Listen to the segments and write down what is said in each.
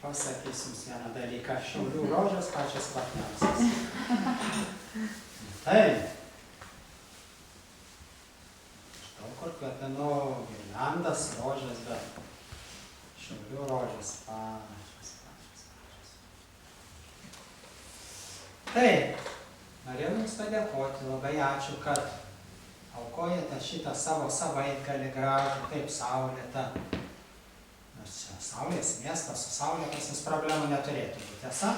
Pasakysiu jums vieną dalyką. Šiaulių rožės pačios kvapniausios. Tai. Aš daug kur kvepinu girliandas, rožės, bet Šiaulių rožės pačios. Tai. Norėjau jums padėkoti. Labai ačiū, kad aukojate šitą savo savaitgalį gražų, taip saulėtą. Nors čia saulės miestas, su saulė pas jūs problemų neturėtų būti, tiesa?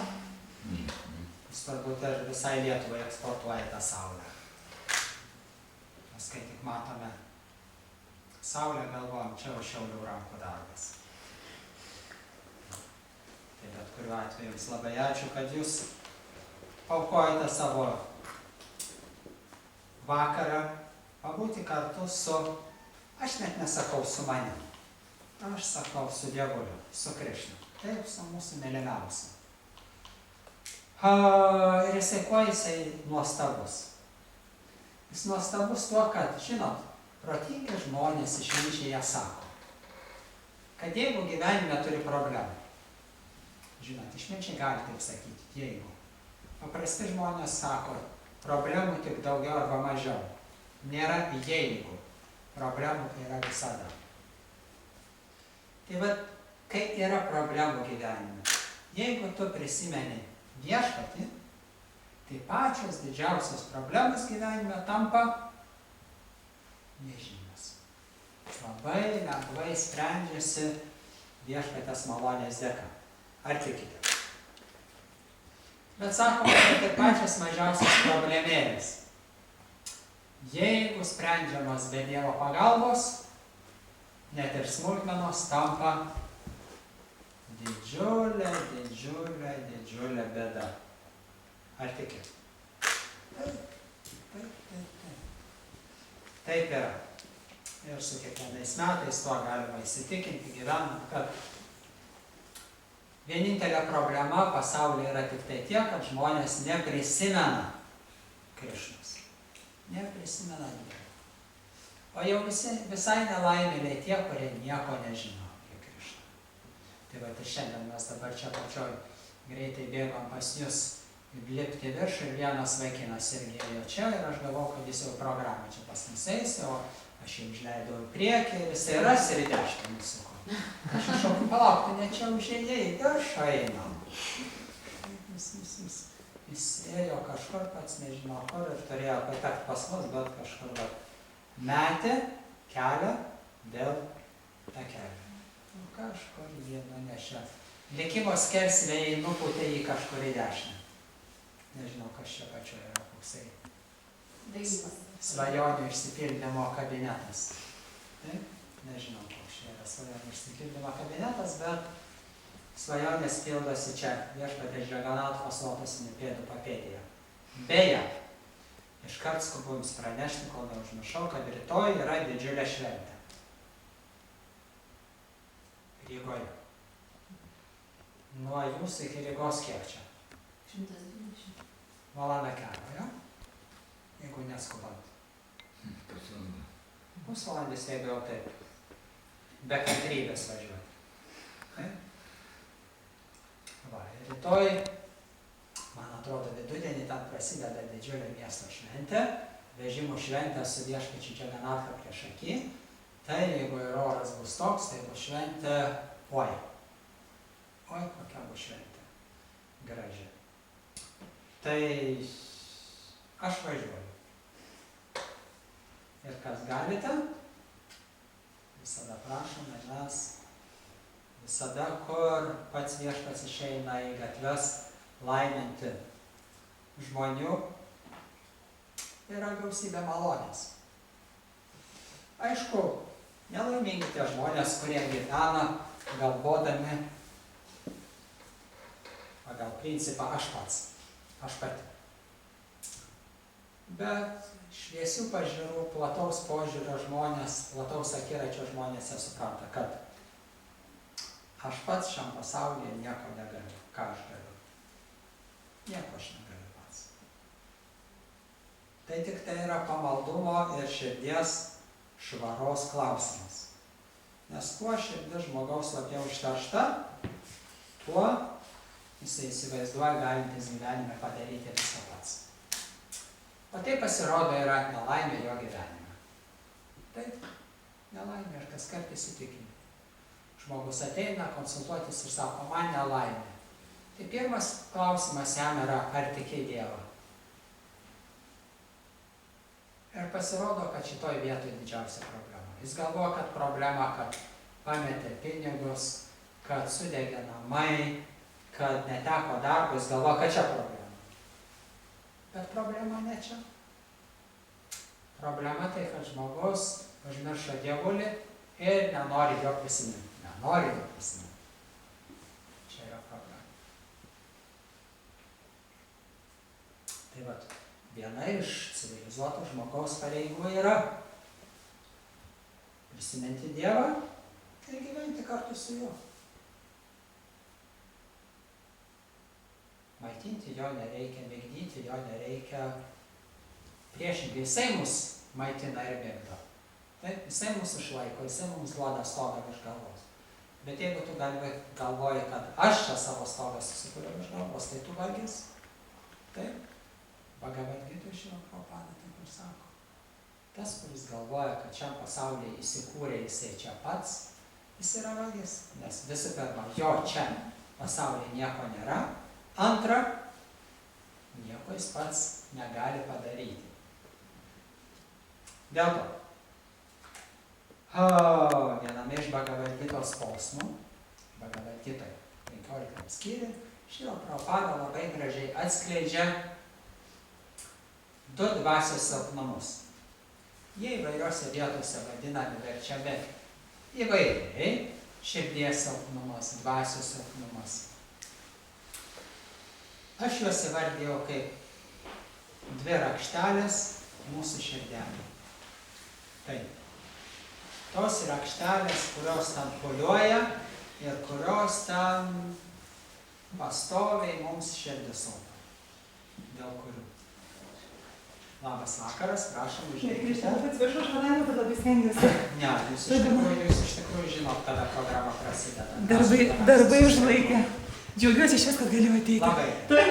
Jūs turbūt ir visai Lietuvai eksportuoja tą saulę. Mes kai tik matome saulę, galvojam, čia jau Šiaulių rankų darbas. Tai bet kuriuo atveju jums labai ačiū, kad jūs aukojate savo vakarą pabūti kartu su, aš net nesakau su manim. Aš sakau su Dievuliu, su Krišna. Taip, su mūsų mylimiausiu. Ir jisai kuo jisai nuostabus? Jis nuostabus tuo, kad, žinot, protingi žmonės išminčiai jie sako, kad jeigu gyvenime turi problemų, žinot, išminčiai gali taip sakyti, jeigu. Paprasti žmonės sako, problemų tik daugiau arba mažiau. Nėra jeigu. Problemų yra visada. Tai vat, kai yra problemų gyvenime, jeigu tu prisimeni viešpatį, tai pačios didžiausios problemos gyvenime tampa nežymios. Labai lengvai sprendžiasi viešpatės malonės dėka. Ar tikite? Bet sakoma, kad tai pačios mažiausios problemėlės. Jeigu sprendžiamas be Dievo pagalbos, net ir smulkmenos tampa didžiulė bėda. Ar tikit? Taip yra. Ir su kiekvienais metais tuo galima įsitikinti gyvenant, kad vienintelė problema pasaulyje yra tik tai tiek, kad žmonės neprisimena Krišnos. Neprisimena Dievo. O jau visai nelaimėliai tie, kurie nieko nežino apie Krišną. Tai va, ir šiandien mes dabar čia pačioj greitai bėgom pas jūs lipti virš ir vienas vaikinas irgi ėjo čia ir aš galvau, kad jis jau programą čia pas mus eis, o aš jį užleidau į priekį ir jisai ras ir į dešinę nusuko. Aš šaukiu, palauk, tu ne čia užėjai, aš einam. Jis ėjo kažkur, pats nežino kur ir turėjo patekti pas mus, bet kažkur metė kelią dėl takelio. Kažkur jie nunešė. Likimo skersvėjai nupūtė jį kažkur į dešinę. Nežinau, kas čia pačio yra koksai. Svajonių išsipildymo kabinetas. Taip? Nežinau, koks čia yra svajonių išsipildymo kabinetas, bet svajonės pildosi čia. Viešpaties Džaganathos lotusinių pėdų papėdėje. Beje, iškart skubu jums pranešti, kol neužmiršau, kad rytoj yra didžiulė šventė. Rygoje. Nuo jūsų iki Rygos kiek čia? 120. Valanda kelio, jo? Jeigu neskubant. Pusvalandis, jeigu jau taip. Be kantrybės važiuoti. Va, ir rytoj, man atrodo, vidudienį ten prasideda didžiulė miesto šventė, vežimų šventė su viešpačiu Džaganatha prieš akį. Tai jeigu ir oras bus toks, tai bus šventė, oi, kokia bus šventė, graži. Tai aš važiuoju. Ir kas galite, visada prašome, nes visada, kur pats viešpats išeina į gatves laiminti žmonių, yra gausybė malonės. Aišku, nelaimingi tie žmonės, kurie gyvena galvodami pagal principą aš pats, aš pati. Bet šviesių pažiūrų, plataus požiūrio žmonės, plataus akiračio žmonės jie supranta, kad aš pats šiam pasaulyje nieko negaliu. Ką aš galiu? Nieko aš negaliu pats. Tai tik tai yra pamaldumo ir širdies švaros klausimas. Nes kuo širdis žmogaus labiau užteršta, tuo, jisai įsivaizduoja galintis gyvenime padaryti viską pats. O tai pasirodo yra nelaimė jo gyvenime. Taip, nelaimė ir kas kart įsitikinti. Žmogus ateina konsultuotis ir sako, man nelaimė. Tai pirmas klausimas jam yra, ar tiki Dievą. Ir pasirodo, kad šitoj vietoj didžiausia problema. Jis galvoja, kad problema, kad pametė pinigus, kad sudegė namai, kad neteko darbo, jis galvoja, kad čia problema. Bet problema ne čia. Problema tai, kad žmogus užmiršo Dievulį ir nenori jo prisiminti. Nenori jo prisiminti. Čia yra problema. Tai vat, viena iš civilizuoto žmogaus pareigų yra prisiminti Dievą ir gyventi kartu su juo. Maitinti jo nereikia, migdyti jo nereikia. Priešingai, jisai mus maitina ir migdo. Taip, jisai mus išlaiko, jisai mums duoda stogą virš galvos. Bet jeigu tu galvoji, kad aš čia savo stogą susikūriau virš galvos, tai tu vagis. Taip, Bhagavad Gita Šrila Prabhupada taip ir sako. Tas, kuris galvoja, kad šiam pasaulyje įsikūrė jisai čia pats, jis yra vagis. Nes visų pirma, jo čia pasaulyje nieko nėra. Antra, nieko jis pats negali padaryti. Dėl to, viename iš Bhagavad Gitos posmų, Bhagavad Gitoje 15 skyriuje, Šrila Prabhupada labai gražiai atskleidžia du dvasios silpnumus. Jie įvairiose vietose vadinami verčiami įvairiai, širdies silpnumas, dvasios silpnumas. Aš juos įvardėjau kaip dvi rakštelės mūsų širdelė. Taip. Tos rakštelės, kurios ten pulioja ir kurios ten pastoviai mums širdis saugo. Dėl kurių. Labas vakaras, prašom, uždėkite. Atsiprašau, aš vadavimą, bet labai stengiuosi. Ne, jūs iš tikrųjų žinot, kada programa prasideda. Darbai užlaikė. Džiaugiuosi iš vis, kad galiu ateiti. Labai. Taip,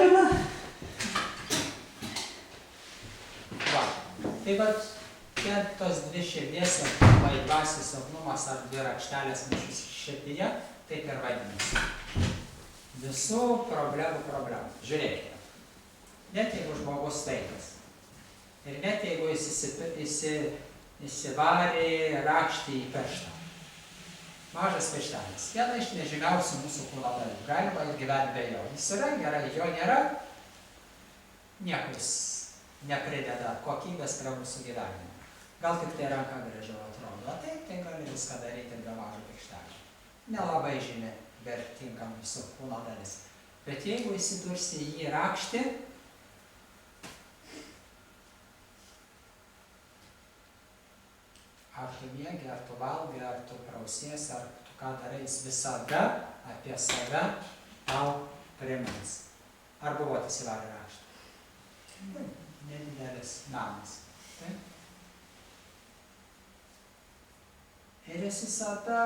Va. Tai vat, tos dvi širdies silpnumai, dvasios silpnumas ar dvi rakštelės mūsų širdyje, taip ir vadinasi. Visų problemų. Žiūrėkite. Net jeigu žmogus sveikas. Ir net jeigu jis įsivarė rakštį į pirštą. Mažas pirštelis. Viena iš nežymiausių mūsų kūno dalių. Galima ir gyventi be jo. Jis yra gerai, jo nėra. Nieko jis neprideda kokybės prie mūsų gyvenimo. Gal tik tai ranka gražiau atrodo. Taip, tai gali viską daryti be mažo pirštelio. Nelabai žymi vertinga mūsų kūno dalis. Bet jeigu įsidursi į jį rakštį, ar tu miegi, ar tu valgai, ar tu prausiesi, ar tu ką darai, jis visada apie save tau primins. Ar buvot įsivarę raštą? Nedidelis namas. Taip? Ir jis visada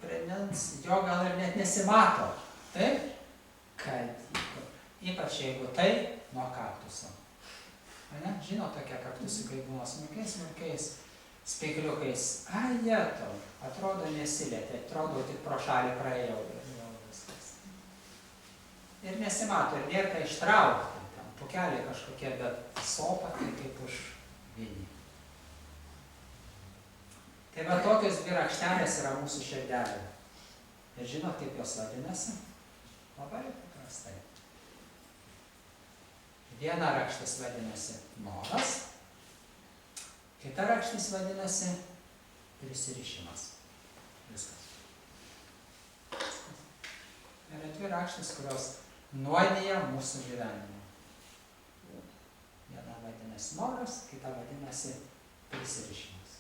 primins, jo gal ir net nesimato. Taip? Kad ypač jeigu tai nuo kaktuso. Žinot, tokie kaktusikai būna smulkiais spėkliukais. Jetau, atrodo nesilietė, atrodo tik pro šalį praėjau. Ir nesimato, ir nėra ištraukti. Ten pukeliai kažkokie, bet sopa tai kaip už vinį. Tai va tokios dvi rakštelės yra mūsų širdelė. Ir žinot, kaip jos vadinasi? Labai paprastai. Viena rakštis vadinasi noras, kita rakštis vadinasi prisirišimas. Viskas. Yra dvi rakštis, kurios nuodija mūsų gyvenimą. Viena vadinasi noras, kita vadinasi prisirišimas.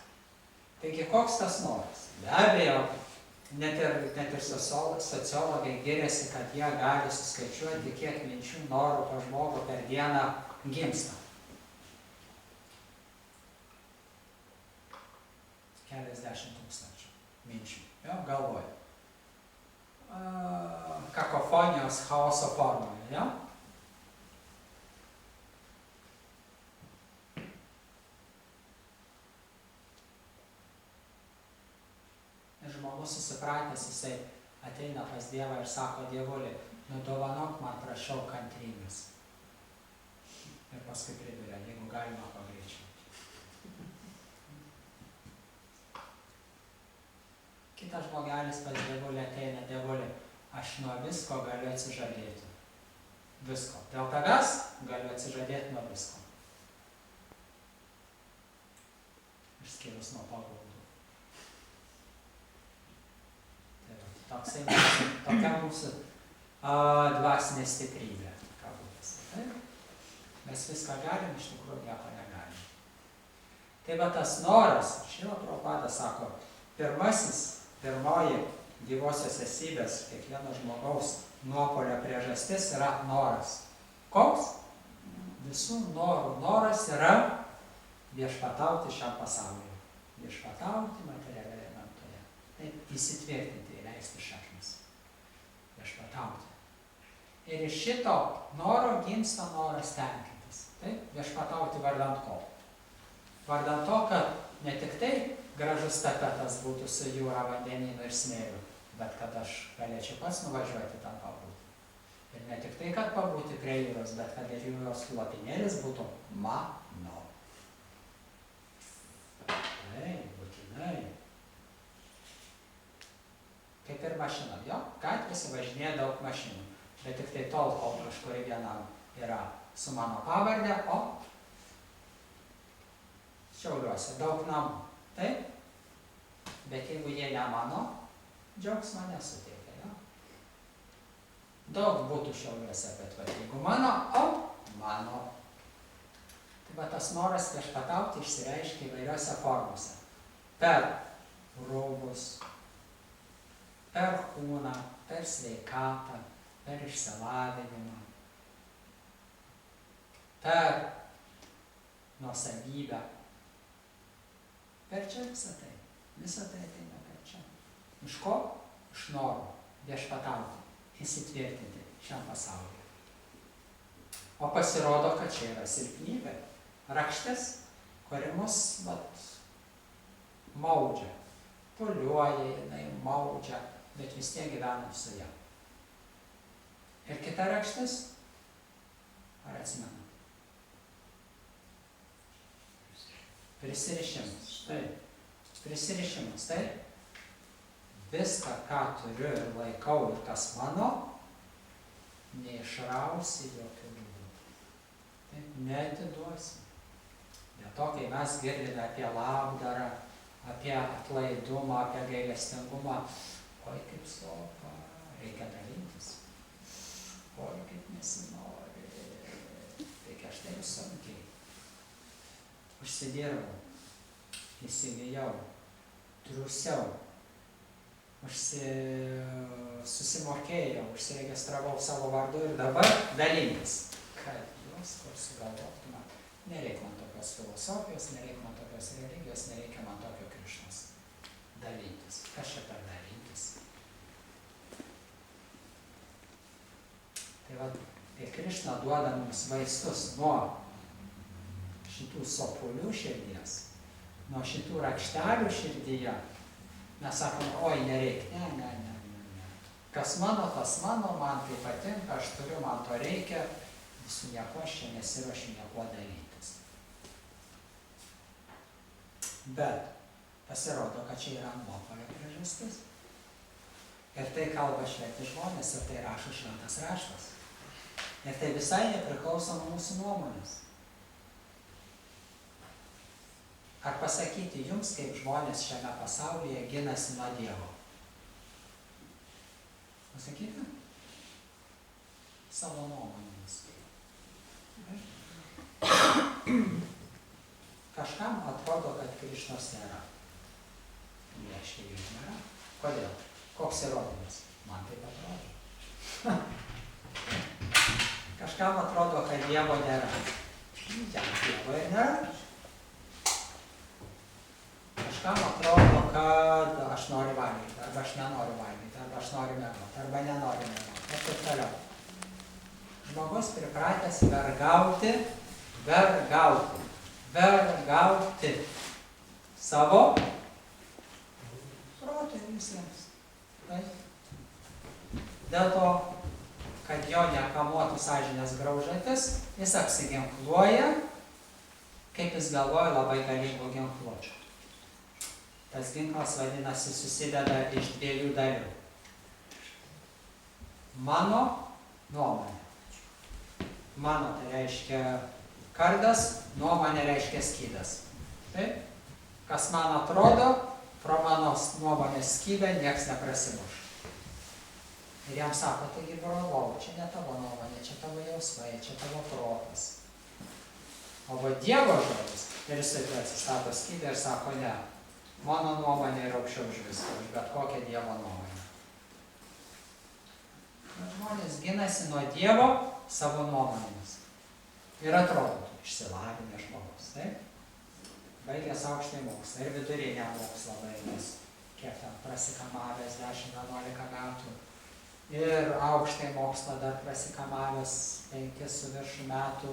Taigi, koks tas noras? Be abejo, net ir sociologai giriasi, kad jie gali suskaičiuoti, kiek minčių norų po žmogų per dieną gimsta. Keliasdešimt tūkstančių minčių. Jo, galvoju. kakofonijos chaoso formoje, ja? Žmogus susipratęs, jisai ateina pas Dievą ir sako, Dievuli, nudovanok man prašau kantrybės. Ir paskui priduria, jeigu galima pagreičiau. Kitas žmogelis pas Dievulį ateina, Dievuli, aš nuo visko galiu atsižadėti. Visko. Dėl tavęs galiu atsižadėti nuo visko. Išskyrus nuo pagundų. Tokia mūsų dvasinė stiprybė, kabutėse. Mes viską galim, iš tikrųjų nieko negalim. Tai va tas noras, Šrila Prabhupada sako, pirmoji gyvosios esybės, kiekvieno žmogaus nuopuolio priežastis yra noras. Koks? Visų norų noras yra viešpatauti šiam pasauliu. Viešpatauti materialioje gamtoje. Taip įsitvirtinti. Šaknis. Viešpatauti. Ir iš šito noro gimsta noras tenkintis. Taip? Viešpatauti vardant ko? Vardant to, kad ne tik tai gražus tapetas būtų su jūra, vandenynu ir smėliu, bet kad aš galėčiau pats nuvažiuoti ten pabūti. Ir ne tik tai, kad pabūti prie jūros, bet kad ir jūros lopinėlis būtų mano. Tai, būtinai. Kaip ir mašina, jo, gatvėse važinėja daug mašinų, bet tik tai tol, kol kažkuri vienam yra su mano pavardė, o Šiauliuose daug namų, taip? Bet jeigu jie ne mano, džiaugsmo nesuteikia, jo? Daug būtų Šiauliuose, bet jeigu mano, o mano. Tai va tas noras viešpatauti išsireiškia įvairiose formose. Per rūbus, per kūną, per sveikatą, per išsilavinimą, per nuosavybę. Per čia visą tai. Visą tai ateina per čia. Iš ko? Iš noro viešpatauti, įsitvirtinti šiam pasaulyje. O pasirodo, kad čia yra silpnybė. Rakštis, kuri mus maudžia. Puliuoja, jinai maudžia, bet vis tiek gyvenam su ja. Ir kita rakštis, ar atsimenu? Prisirišimas, taip. Prisirišimas, taip. Viską, ką turiu ir laikau ir kas mano, neišrausi jokių būdų. Taip, neatiduosi. Dėl to, kai mes girdime apie labdarą, apie atlaidumą, apie gailestingumą, oi kaip sopa, reikia dalintis. Oi kaip nesinori, reikia aš taip sunkiai. Užsidirbau, įsigijau, triusiau, susimokėjau, užsiregistravau savo vardu ir dabar dalintis. Kad jūs kur sugalvotume, nereikia man tokios filosofijos, nereikia man tokios religijos, nereikia man tokio Krišnos. Dalintis. Kas čia per dalintis? Tai va, kai Krišna duoda mums vaistus nuo šitų sopulių širdies, nuo šitų rakštelių širdyje, mes sakom, oi, nereikia, ne. Kas mano, tas mano, man tai patinka, aš turiu, man to reikia, su nieko aš čia nesiruošiu nieko darytis. Bet pasirodo, kad čia yra nuopuolio priežastis. Ir tai kalba šventi žmonės, ir tai rašo šventas raštas. Ir tai visai nepriklauso nuo mūsų nuomonės. Ar pasakyti jums, kaip žmonės šiame pasaulyje ginasi nuo Dievo? Pasakyti? Savo nuomonėmis. Kažkam atrodo, kad Krišnos nėra. Reiškia, jų nėra. Kodėl? Koks įrodymas? Man taip atrodo. Kažkam atrodo, kad Dievo nėra. Ten Dievo ir nėra. Kažkam atrodo, kad aš noriu valgyti, arba aš nenoriu valgyti, arba aš noriu miegoti, arba nenoriu miegoti, ir taip toliau. Žmogus pripratęs vergauti savo protui ir visiems. Taip? Dėl to, kad jo nekamuotų sąžinės graužatis, jis apsiginkluoja, kaip jis galvoja, labai galingų ginkluočių. Tas ginklas vadinasi susideda iš 2 dalių. Mano nuomonė. Mano tai reiškia kardas, nuomonė reiškia skydas. Taip? Kas man atrodo, pro mano nuomonės skydą nieks neprasimuš. Ir jam sako, taigi brolau, čia ne tavo nuomonė, čia tavo jausmai, čia tavo protas. O va Dievo žodis, ir jisai atsistato skydą ir sako, ne, mano nuomonė yra aukščiau už viską, už bet kokią Dievo nuomonę. Žmonės ginasi nuo Dievo savo nuomonėmis. Ir atrodo, išsilavinę žmogus, taip? Baigęs aukštąjį mokslą ir vidurinę mokslą baigęs, kiek ten prasikamavęs 10-11 metų. Ir aukštąjį mokslą dar prasikamavęs 5 su viršų metų.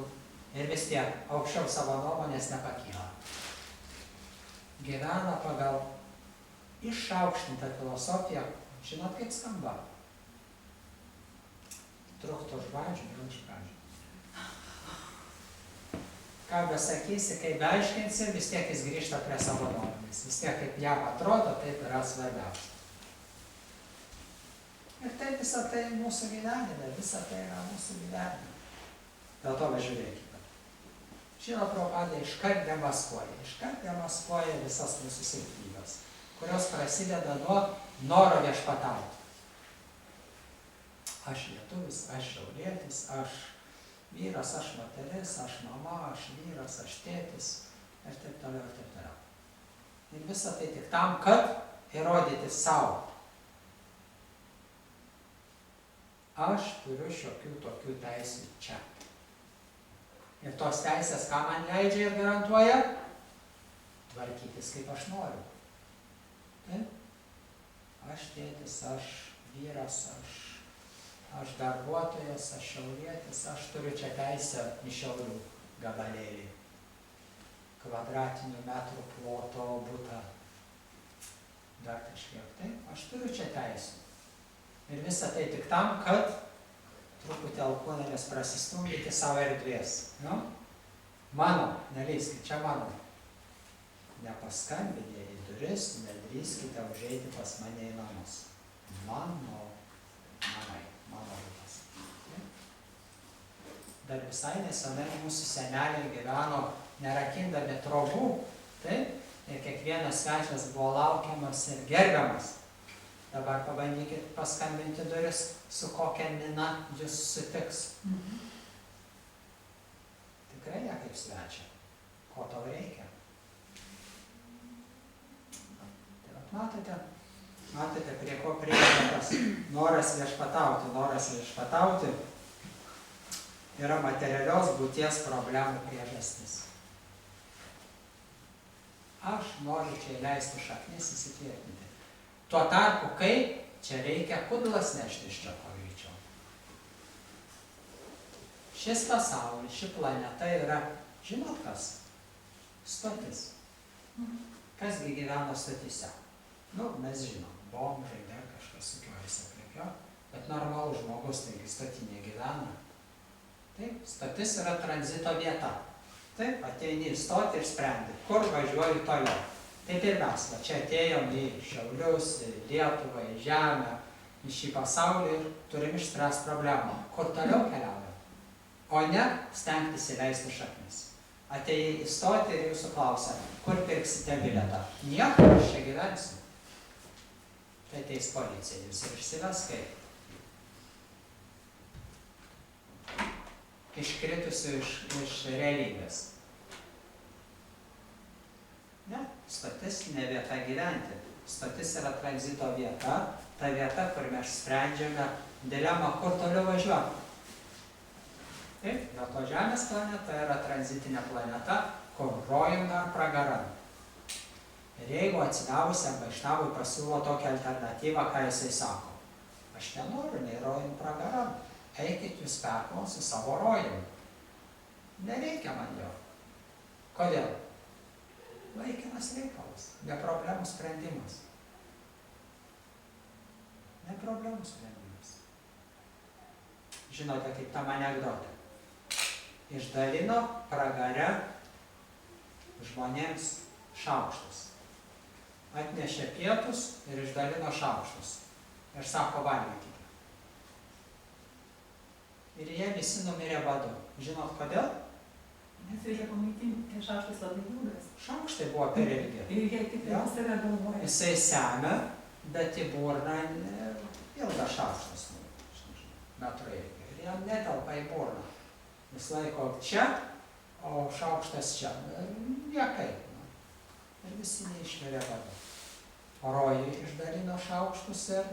Ir vis tiek aukščiau savo nuomonės nepakyla. Gyvena pagal išaukštintą filosofiją. Žinot, kaip skamba? Trukto žvaigždžių, vėl iš pradžių. Ką besakysi, kaip beaiškinsi, vis tiek jis grįžta prie savo nuomonės. Vis tiek kaip jam atrodo, taip yra svarbiausia. Ir taip visą tai mūsų gyvenime, visą tai yra mūsų gyvenime. Dėl to važiuokime. Šila Prabhupada iškart demaskuoja visas mūsų silpnybes, kurios prasideda nuo noro viešpatauti. Aš lietuvis, aš šiaulietis, aš vyras, aš moteris, aš mama, aš vyras, aš tėtis ir taip toliau, ir taip toliau. Ir visą tai tik tam, kad įrodyti savo. Aš turiu šiokių tokių teisių čia. Ir tos teisės, ką man leidžia ir garantuoja? Tvarkytis, kaip aš noriu. Taip? Aš tėtis, aš vyras, aš darbuotojas, aš šiaulietis, aš turiu čia teisę į šiaulių gabalėlį. Kvadratinių metrų ploto butą. Dar kažkiek, taip? Aš turiu čia teisę. Ir visą tai tik tam, kad truputį alkūnėmis prasistumdyti savo erdvės. Nu? Mano, neleiskit, čia mano. Nepaskambinė į duris, nedrįskite užeiti pas mane į namus. Mano namai, mano butas. Dar visai nesenai mūsų seneliai gyveno nerakindami trobų, taip? Ir kiekvienas svečias buvo laukiamas ir gerbiamas. Dabar pabandykit paskambinti duris, su kokia mina jis sutiks. Tikrai ne kaip svečia. Ko tau reikia? Tai matote, prie ko prieina tas noras viešpatauti. Noras viešpatauti yra materialios būties problemų priežastis. Aš noriu čia įleisti šaknis, įsitvirtinti. Tuo tarpu, kai čia reikia kudlas nešti iš čia pagreičiau. Šis pasaulis, ši planeta yra, žinot kas? Stotis. Kasgi gyvena stotyse? Nu, mes žinom, bomžai, dar kažkas sukiojasi aplink jo, bet normalus žmogus, taigi stotinė gyvena. Taip, stotis yra tranzito vieta. Taip, ateini į stotį ir sprendi, kur važiuoju toliau. Taip ir mes, va čia atėjom į Šiaulius, į Lietuvą, į Žemę, į šį pasaulį ir turim išspręsti problemą. Kur toliau keliaujam? O ne stengtis įleisti šaknis. Atėjai į stotį ir jūsų klausia, kur pirksite bilietą? Niekur, aš čia gyvensiu. Tai ateis policija, jūs ir išsives kaip. Iškritusių iš realybės. Ne, stotis ne vieta gyventi. Stotis yra tranzito vieta, ta vieta, kur mes sprendžiame dilemą, kur toliau važiuoti. Taip, dėl to Žemės planeta yra tranzitinė planeta, kur rojum dar pragaran. Ir jeigu atsidavusiam Vaišnavui pasiūlo tokią alternatyvą, ką jisai sako, Aš nenoriu nei rojų pragaram. Eikit jūs perklon su savo rojumi. Nereikia man jo. Kodėl? Laikinas reikalas, ne problemų sprendimas. Ne problemų sprendimas. Žinote, kaip tam anekdote. Išdalino pragare žmonėms šaukštus. Atnešė pietus ir išdalino šaukštus. Ir sako, valgykite. Ir jie visi numirė badu. Žinot, kodėl? Nes reikia pamaitinti, kai šaukštas labai ilgas. Šaukštai buvo per ilgi. Ir jie tik Jo. save galvoja. Jisai semia, bet į burną ilgas šaukštas, metrų ilgi. Ir jam netelpa į burną. Jis laiko čia, o šaukštas čia. Niekaip. Ir visi neišvirė badu. Rojui išdalino šaukštus ir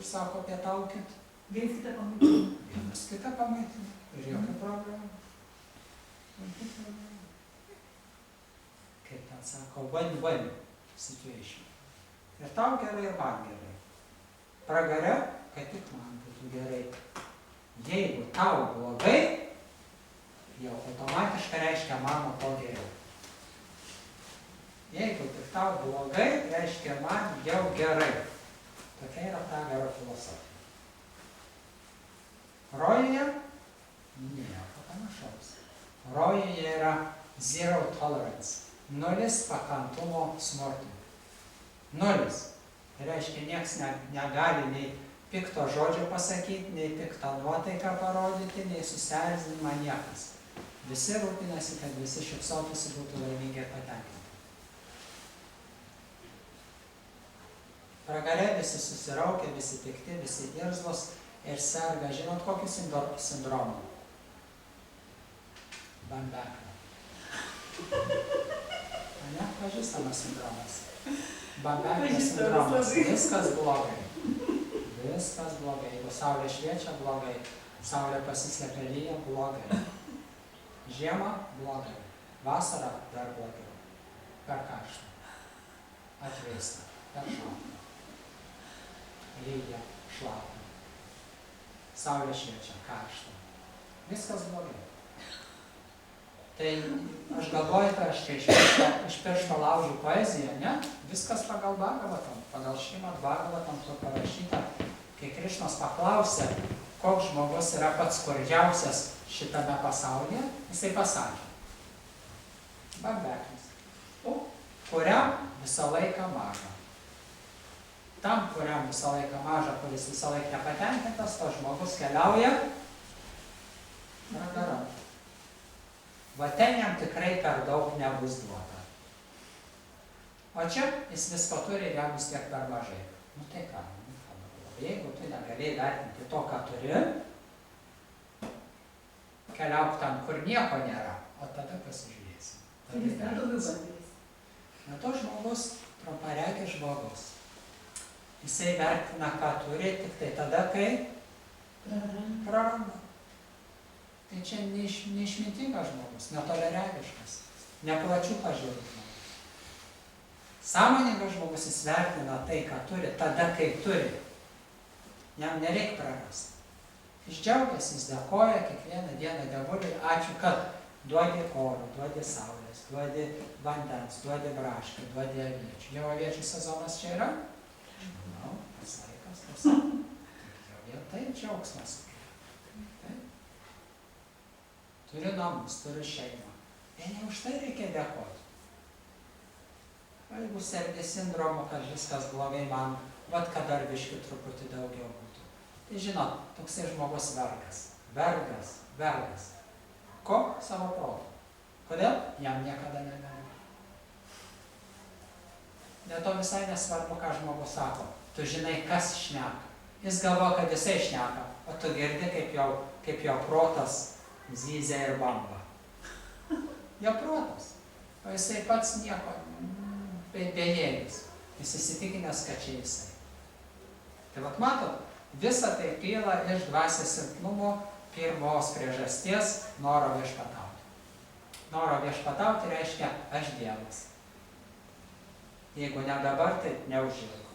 sako, pietaukit. Viens kitą pamaitinti. Vienas kitą pamaitina. Ir jokių problemų. Kaip ten sako, win-win situation. Ir tau gerai, ir man gerai. Pragare, kad tik man būtų gerai. Jeigu tau blogai, jau automatiškai reiškia mano to geriau. Jeigu tik tau blogai, reiškia man jau gerai. Tokia yra pragaro filosofija. Rojuje nieko panašaus. Rojuje yra zero tolerance. Nulis pakantumo smurtui. Nulis. Tai reiškia, nieks negali nei pikto žodžio pasakyti, nei piktą nuotaiką parodyti, nei susierzinimą niekas. Visi rūpinasi, kad visi šypsotųsi, būtų laimingi ir patenkinti. Pragare visi susiraukia, visi pikti, visi irzlūs ir serga. Žinot, kokį sindromą? Bambeklio. Ane? Pažįstamas sindromas. Bambeklio sindromas. Viskas blogai. Viskas blogai. Jeigu saulė šviečia, blogai. Saulė pasislepia, lyja, blogai. Žiema, blogai. Vasara, dar blogiau. Per karštą. Atvėsta. Per šaltą. Lyja, šlapia. Saulė šviečia, karšta. Viskas blogai. Tai aš galvoju, kad aš čia iš piršto laužiu poeziją, ne? Viskas pagal Bhagavatam, pagal Šrimad Bhagavatam to parašyta. Kai Krišnas paklausė, koks žmogus yra pats skurdžiausias šitame pasaulyje, jisai pasakė. Bambeklis. Kuriam visą laiką maža. Tam, kuriam visą laiką maža, kuris visą laiką nepatenkintas, tas žmogus keliauja pragaran. Va ten jam tikrai per daug nebus duota. O čia jis visko turi ir jam vis tiek per mažai. Nu tai ką, jeigu tu negalėjai vertinti to, ką turi, keliauk ten, kur nieko nėra, o tada pasižiūrėsim. Tai jis dar daugiau bandys. Na to žmogus, trumparegis žmogus. Jisai vertina, ką turi, tik tai tada, kai praranda. Tai čia neišmintingas žmogus, netoliaregiškas, neplačių pažiūrų žmogus. Sąmoningas žmogus jis vertina tai, ką turi, tada, kai turi. Jam nereikia prarasti. Jis džiaugiasi, jis dėkoja kiekvieną dieną Dievuliui, ačiū, kad duodi oro, duodi saulės, duodi vandens, duodi braškių, duodi aviečių. Jau aviečių sezonas čia yra? Žinau, tas laikas, tas. Jau vietai džiaugsmas. Turi namus, turi šeimą. Vieni už tai reikia dėkoti. O jeigu sergi sindromu, kad viskas blogai man, vat kad dar biškių truputį daugiau būtų. Tai žinot, toksai žmogus vergas. Vergas, vergas. Ko? Savo proto. Kodėl? Jam niekada negali. Dėl to visai nesvarbu, ką žmogus sako. Tu žinai, kas šneka. Jis galvo, kad jisai šneka, o tu girdi, kaip jo protas zyzia ir bamba. Jo protas. O jisai pats nieko, bejėgis. Jis įsitikinęs, kad čia jisai. Tai vat matot, visa tai kyla iš dvasios silpnumo pirmos priežasties noro viešpatauti. Noro viešpatauti reiškia aš Dievas. Jeigu ne dabar, tai neužilgo.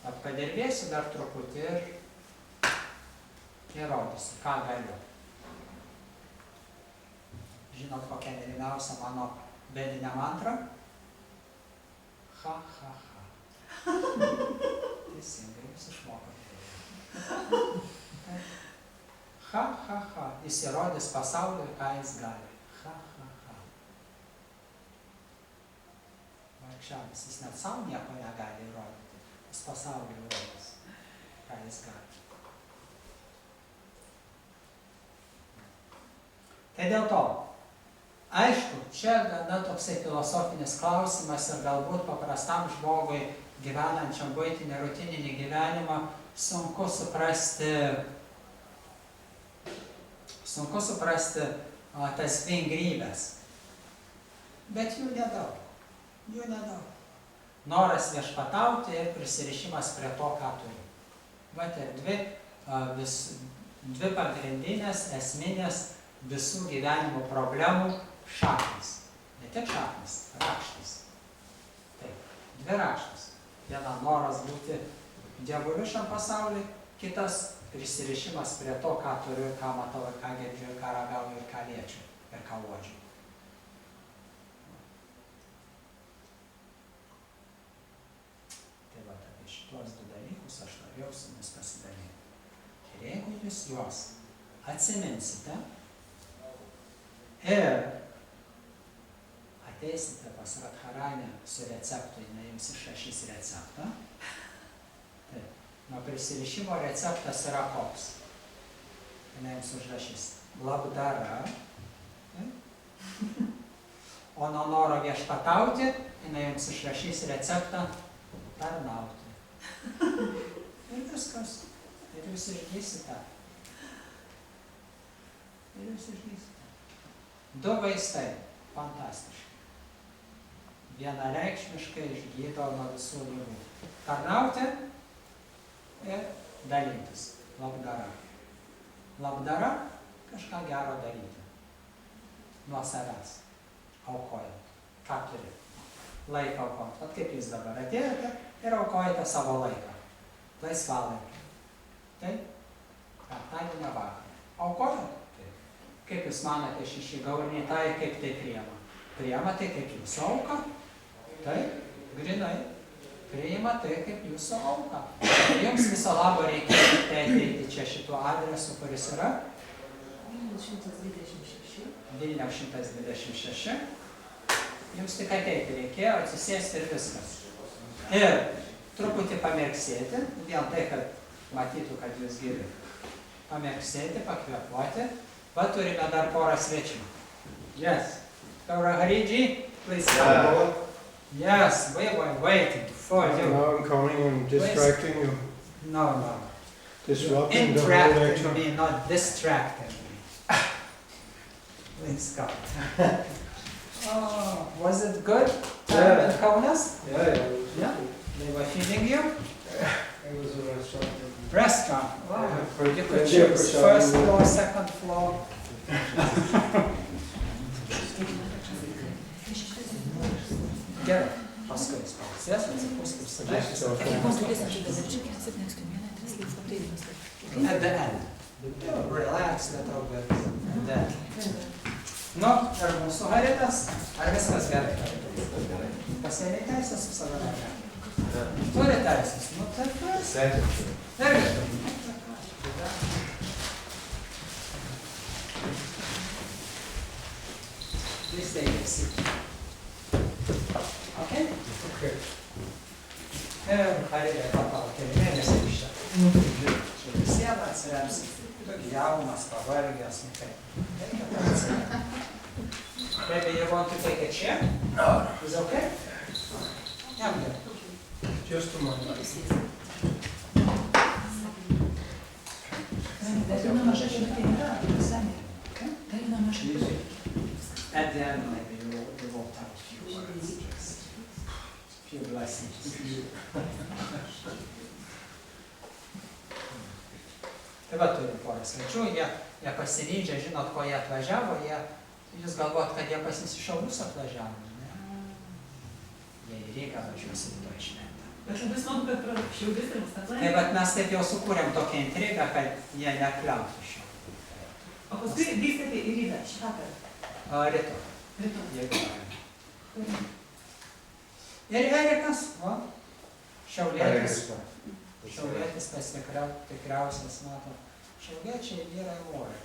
Padirbėsiu dar truputį ir įrodysiu, ką galiu. Žinot, kokia mylimiausia mano vedinė mantra? Ha, ha, ha. Teisingai, jūs išmokote. Ha, ha, ha. Jis įrodys pasauliui, ką jis gali. Ha, ha, ha. Vargšelis, jis net savo nieko negali įrodyti. Jis pasauliui įrodys, ką jis gali. Tai dėl to, aišku, čia gana toksai filosofinis klausimas ir galbūt paprastam žmogui gyvenančiam buitinį rutininį gyvenimą sunku suprasti tas vingrybės. Bet jų nedaug. Noras viešpatauti ir prisirišimas prie to, ką turi. Vat ir dvi pagrindinės, esminės visų gyvenimo problemų šaknys. Ne tik šaknys, rakštis. Taip, dvi rakštis. Viena noras būti dievuliu šiam pasauliui, kitas prisirišimas prie to, ką turiu, ir ką matau, ir ką girdžiu, ir ką ragauju, ir ką liečiu, ir ką uodžiu. Tai va, apie šitos du dalykus aš norėjau su jumis pasidalinti. Ir jeigu jūs juos atsiminsite ir ateisite pas Radharanę su receptu, jinai jums išrašys receptą. Taip. Nuo prisirišimo receptas yra koks. Jinai jums užrašys labdara. O nuo noro viešpatauti, jinai jums išrašys receptą tarnauti. Ir viskas. Ir jūs išgysite. Du vaistai. Fantastiškai. Vienareikšmiškai išgydo nuo visų ligų. Tarnauti ir dalytis. Labdara. Labdara kažką gero daryti. Nuo savęs. Aukojant. Ką turi? Laiką aukojant. Vat kaip jūs dabar atėjote ir aukojate savo laiką. Laisvalaikį. Taip? Penktadienio vakarą. Aukojant? Taip. Kaip jūs manote šeši gaurinitai, kaip tai priima? Priima tai kaip jūsų auka. Taip, grinai. Priima tai kaip jūsų auka. Jums viso labo reikia ateiti čia šituo adresu, kuris yra? Vilniaus 126. Vilniaus 126. Jums tik ateiti reikėjo, atsisėsti ir viskas. Ir truputį pamirksėti, vien tai, kad matytų, kad jūs geri. Pamirksėti, pakvėpuoti. Va, turime dar porą svečių. Yes. Gaurahariji, please come. Yes, we were waiting for you. Now I'm coming and distracting you. No. Disrupting the whole Interacting lecture. me, not distracting me. Please come. Oh, was it good? Yeah. In Kaunas? Yeah. Yeah. They were feeding you? It was a restaurant. Restaurant. Wow. Yeah, You could choose first floor, second floor. Gerai. Paskui jis pausės, atsipūs ir Just so At the end. Relax little bit. And then. Nu, ir mūsų Haritas, ar viskas gerai? Pasiėmė teisės su savo narė? Turi teisės? Nu, tai first. Very good. Please take a seat. Okay? Okay. Ir Haridė patau keli mėnesiai iš čia. Čia visieną atsiremsi. Jaunas, pavargęs, nu kaip. Reikia tą atsiremti. Maybe you want to take a chair? No. Is it okay? Jam gerai. Just a moment. At the end, maybe you will have a few words, just a few blessings. Tai va, turim porą svečių, jie pasiryžę, žinot, ko jie atvažiavo, jūs galvojat, kad jie pas jus iš Šiaulius atvažiavo, ne? Jie į Rygą važiuos rytoj šventę. Bet labai smagu, kad pro Šiaulius ir Tai Ustenai. vat mes taip jau sukūrėm tokią intrigą, kad jie nekliautų šio. O paskui vykstate į rytą, šį vakarą. Rytoj, Rytoj. jeigu galima. Ir Erikas, va, šiaulietis. Šiaulietis tas tikriausias, mato. Šiauliečiai vyrai vorai.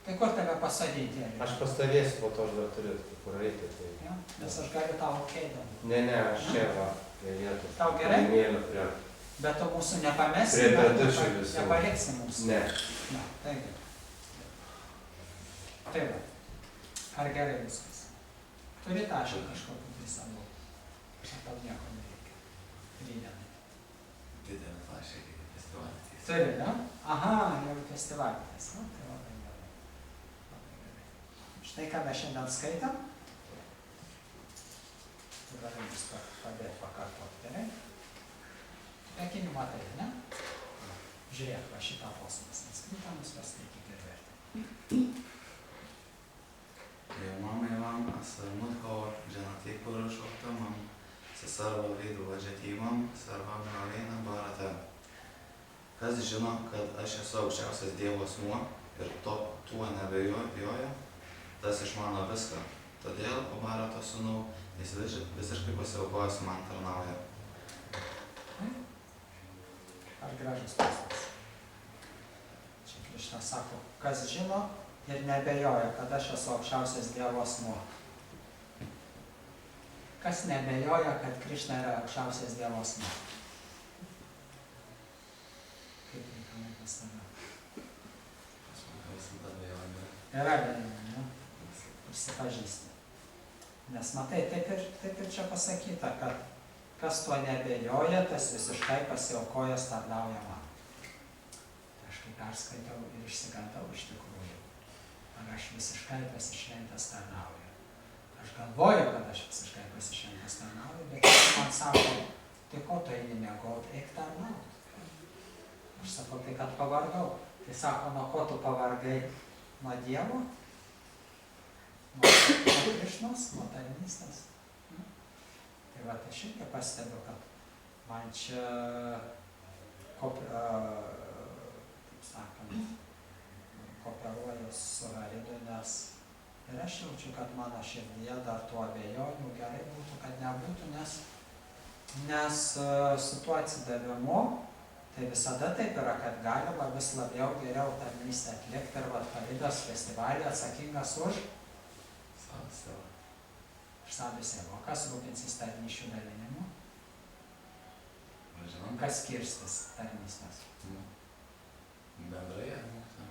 Tai kur tave pasodinti, Erikas? Aš pastovėsiu, po to aš dar turiu kur eiti. Tai... Ja, nes aš galiu tau keidam. Ne, aš čia va, prie vietos. Tau gerai? Mėlio prie. Bet tu mūsų nepamesi, Prie bedušių visų. nepaliksi mūsų. Ne. Na, tai gerai. Tai va. Ar gerai viskas? Turi tašką kažkokį tai savo. Ar tau nieko nereikia? Rydienai. Didelį tašką reikia festivalį. Turi, ne? Aha, jau festivalis. Na, tai labai gerai. Labai gerai. Štai ką mes šiandien skaitam. Dabar jums padėti pakartoti, gerai? Ekinį matai, ne? Žiūrėk, va šitą posmas. Skaitam, jūs paskaityti ir verti. יומם יומם הסרמות קור ג'נתי כולו שוחתמם ססר וליד ודžetimam sarvam nalina barata. Kas žino, kad aš esu aukščiausias Dievo asmuo ir tuo nebejoja, tas išmano viską. Todėl, o Barato sūnau, jis visiškai pasiaukojęs man tarnauja. Ar gražus posmas? Čia Krišna sako, kas žino ir nebejoja, kad aš esu aukščiausias Dievo asmuo. Kas nebejoja, kad Krišna yra aukščiausias Dievo asmuo? Kaip reikalai pas tave? Aš manau, visada abejonė. Yra abejonių, ne? Išsipažįsti. Nes matai, taip ir čia pasakyta, kad kas tuo nebejoja, tas visiškai pasiaukojęs tarnauja man. Aš kai perskaitau ir išsigandau iš tikrųjų. Ar aš visiškai pasišventęs tarnauju. Aš galvoju, kad aš visiškai pasišventęs tarnauju, bet man sako, tai ko tu eini miegot, eik tarnaut. Aš sakau, tai kad pavargau. Tai sako, nuo ko tu pavargai? Nuo Dievo? Nuo Krišnos, nuo tarnystės. Tai va, aš irgi pastebiu, kad man čia, taip sakant, kooperuoju su Haridu, nes ir aš jaučiu, kad mano širdyje dar tų abejonių gerai būtų, kad nebūtų, nes su tuo atsidavimu tai visada taip yra, kad galima vis labiau geriau tarnystę atlikti ir vat Haridos festivalį atsakingas už Savį savo. Kas rūpinsis tarnysčių dalinimu? Žinom, Kas skirstis tarnystės? bendrai, ar mokytoja?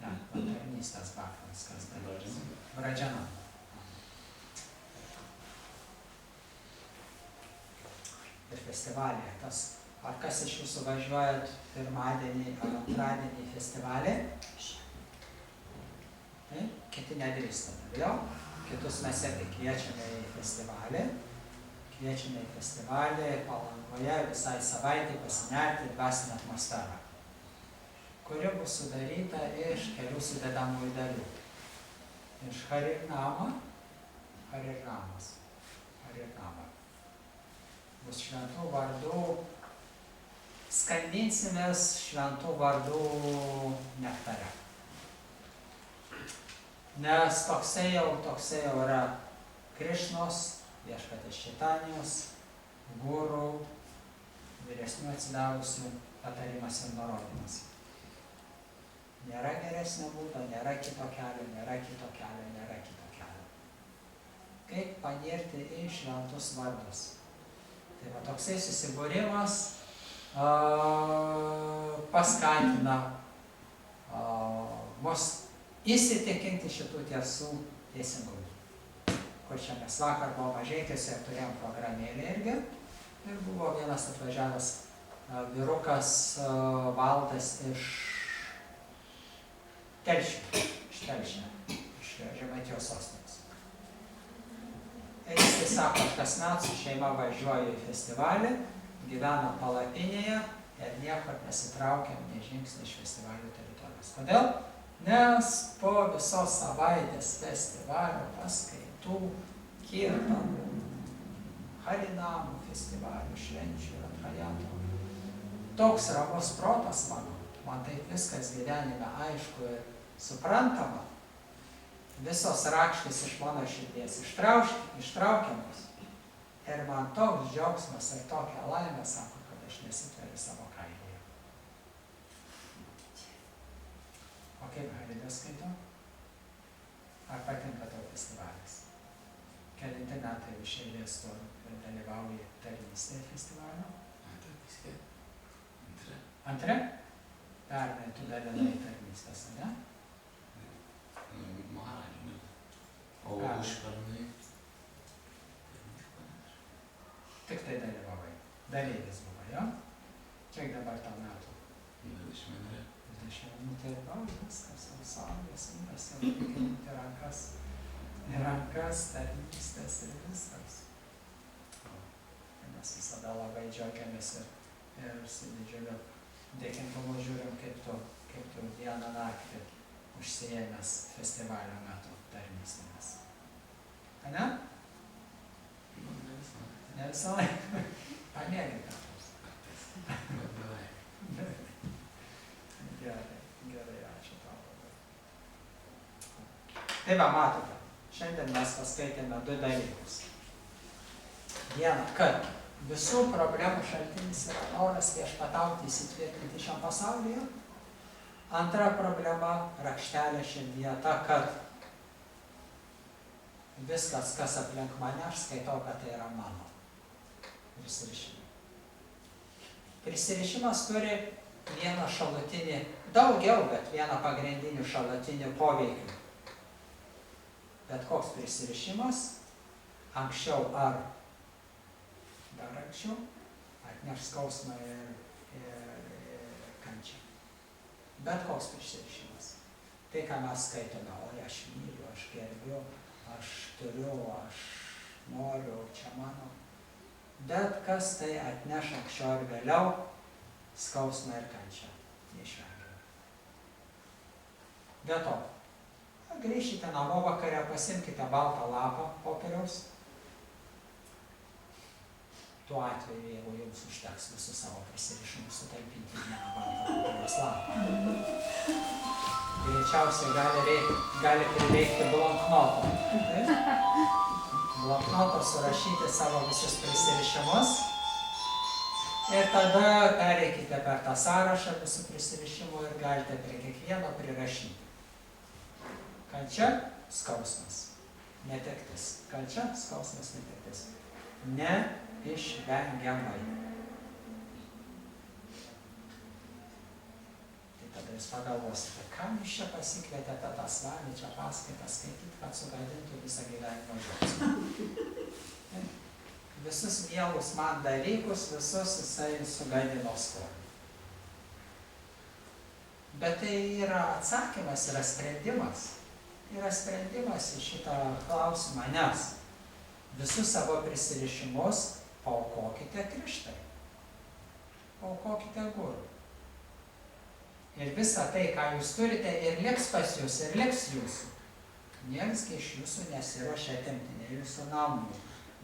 Ne, tarnystės baktas, kas dalys. Bradžianam. Bradžianam. Ir festivalį. Ar kas iš jūsų važiuojat pirmadienį ar antradienį į festivalį? Tai, kiti nedrįstate, vėl? Kitus mes irgi kviečiame į festivalį. Kviečiame į festivalį Palangoje visai savaitį pasinerti į dvasinę atmosferą, kuri bus sudaryta iš kelių sudedamųjų dalių. Iš Harirnama. Bus šventų vardų, skandinsimės šventų vardų nektare. Nes toksai jau yra Krišnos, viešpatės Čaitanijos, gurų, vyresnių atsidavusių patarimas ir nurodymas. Nėra geresnio būdo, nėra kito kelio. Kaip panirti į šventus vardus. Tai va toksai susibūrimas paskatina mus įsitikinti šitų tiesų teisingumų. Kur čia mes vakar buvo Mažeikiuose ir turėjom programėlę irgi. Ir buvo vienas atvažiavęs vyrukas Valdas iš Telšių, iš Žemaitijos sostinės. Ir jis sako, aš kasmet su šeima važiuoju į festivalį, gyvenam palapinėje ir niekur nesitraukiam nė žingsnį iš festivalio teritorijos. Kodėl? Nes po visos savaitės festivalio paskaitų, kirtanų, harinamų festivalių, švenčių ir atkajato. Toks ramus protas mano, man taip viskas gyvenime aišku ir suprantama. Visos rakštys iš mano širdies ištraukiamos. Ir man toks džiaugsmas ir tokia laimė, sako, kad aš nesitveriu savo kailyje. O kaip Haridas skaito? Ar patinka tau festivalis? Kelinti metai iš eilės tu dalyvauji tarnystėje festivalio? Antre? Pernai tu dalyvavai tarnystės, ne? O užpernai? Tik tai dalyvavai. Dalyvis buvo, jo? Kiek dabar tau metų? 21. 20, tai va, viskas, jau saulės, vyras, jau reikia imti rankas, tarnystės ir viskas. Mes visada labai džiaugiamės ir su didžiuliu dėkingumu žiūrim, kaip tu dieną naktį užsiėmęs festivalio metu tarnystėmis. Ane? Ne visą laiką. Pamėgi kartus. Gerai, ačiū tau. Tai va, matote, šiandien mes paskaitėme 2 dalykus. Viena, kad visų problemų šaltinis yra noras viešpatauti įsitvirtinti šiam pasaulyje. Antra problema, rakštelė širdyje ta, kad viskas, kas aplink mane, aš skaitau, kad tai yra mano. Prisirišimas. Prisirišimas turi vieną šalutinį, daugiau, bet vieną pagrindinių šalutinių poveikių. Bet koks prisirišimas, anksčiau ar dar anksčiau, atneš skausmą ir kančią. Bet koks prisirišimas. Tai, ką mes skaitome, oi, aš myliu, aš gerbiu, aš turiu, aš noriu, čia mano. Bet kas tai atneš anksčiau ir vėliau, skausmą ir kančią. Neišvengiamai. Be to, grįžkite namo vakare, pasimkite baltą lapą popieriaus. Tuo atveju, jeigu jums užteks visus savo prisirišimus sutalpinti vieną baltą popieriaus lapą. Greičiausiai gali prireikti bloknoto. Bloknoto surašyti savo visus prisirišimus ir tada pereikite per tą sąrašą visų prisirišimų ir galite prie kiekvieno prirašyti. Kančia, skausmas, netektis. Kančia, skausmas, netektis. Neišvengiamai. Tada jūs pagalvosite, kam jūs čia pasikvietėte tą svalį, čia paskaitą skaityti, kad sugadintų visą gyvenimo džiaugsmą. Visus mielus man dalykus, visus jisai sugadino skonį. Bet tai yra atsakymas, yra sprendimas. Yra sprendimas į šitą klausimą, nes visus savo prisirišimus paaukokite Kristui. Paaukokite Guru. Ir visa tai, ką jūs turite, ir liks pas jūs, ir liks jūsų. Niekas iš jūsų nesiruošia atimti, nei jūsų namų,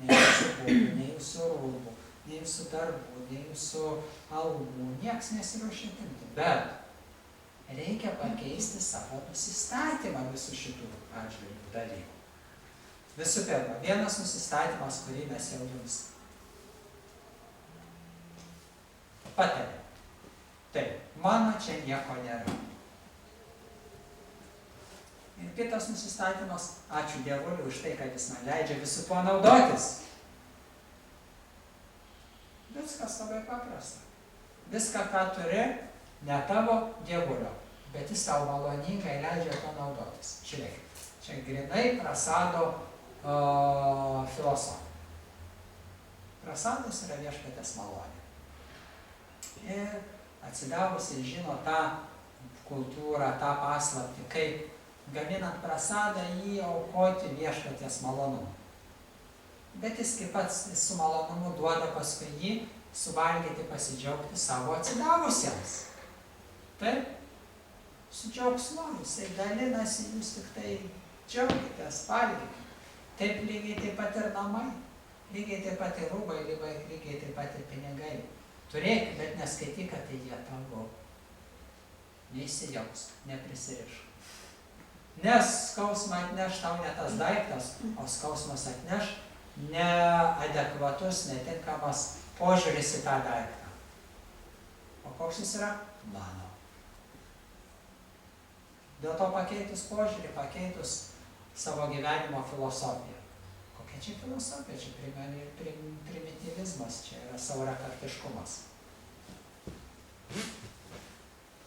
nei jūsų būdų, nei jūsų rūbų, nei jūsų darbų, nei jūsų algų. Niekas nesiruošia atimti. Bet reikia pakeisti savo nusistatymą visų šitų atžvilgių dalykų. Visų pirma, vienas nusistatymas, kurį mes jau jums patarėme. Taip, mano čia nieko nėra. Ir kitas nusistatymas, ačiū Dievuliui už tai, kad jis man leidžia visų tuo naudotis. Viskas labai paprasta. Viską, ką turi, ne tavo Dievulio, bet jis tau maloningai leidžia tuo naudotis. Žiūrėkit, čia grinai prasado filosofija. Prasadas yra viešpatės malonė. Ir atsidavus ir žino tą kultūrą, tą paslaptį, kaip gaminant prasadą jį aukoti viešpaties malonumą. Bet jis kaip pats su malonumu duoda paskui jį suvalgyti, pasidžiaugti savo atsidavusiems. Taip, su džiaugsmu, jisai dalinasi, jūs tik tai džiaugitės, valgykite. Taip lygiai taip pat ir namai. Lygiai taip pat ir rūbai, lygiai taip pat ir pinigai. Turėk, bet neskaityk, kad tai jie tavo. Neįsijaus, neprisirišk. Nes skausmą atneš tau ne tas daiktas, o skausmas atneš neadekvatus, netinkamas požiūris į tą daiktą. O koks jis yra? Mano. Dėl to pakeitus požiūrį, pakeitus savo gyvenimo filosofiją. Kokia čia filosofija? Čia primityvizmas, čia yra siaurakartiškumas.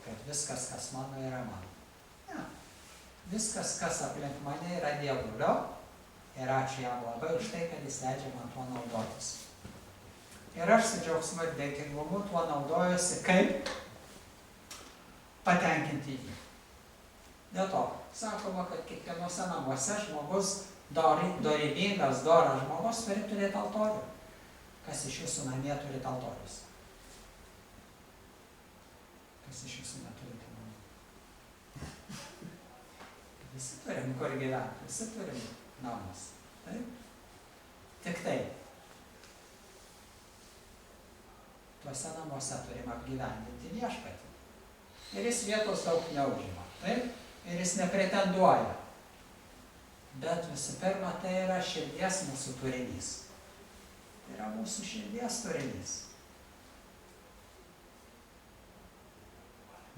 Kad viskas, kas mano, yra mano. Ne. Viskas, kas aplink mane, yra Dievulio. Ir ačiū jam labai už tai, kad jis leidžia man tuo naudotis. Ir aš su džiaugsmu ir dėkingumu tuo naudojuosi, kaip patenkinti jį. Dėl to sakoma, kad kiekvienose namuose žmogus, dorybingas, doras žmogus turi turėti altorių. Kas iš jūsų namie turite altorius? Kas iš jūsų neturite namų? Visi turim kur gyventi, visi turim namus. Taip? Tik tai. Tuose namuose turim apgyvendinti viešpatį. Ir jis vietos daug neužima. Taip? Ir jis nepretenduoja. Bet visų pirma, tai yra širdies mūsų turinys. Tai yra mūsų širdies turinys.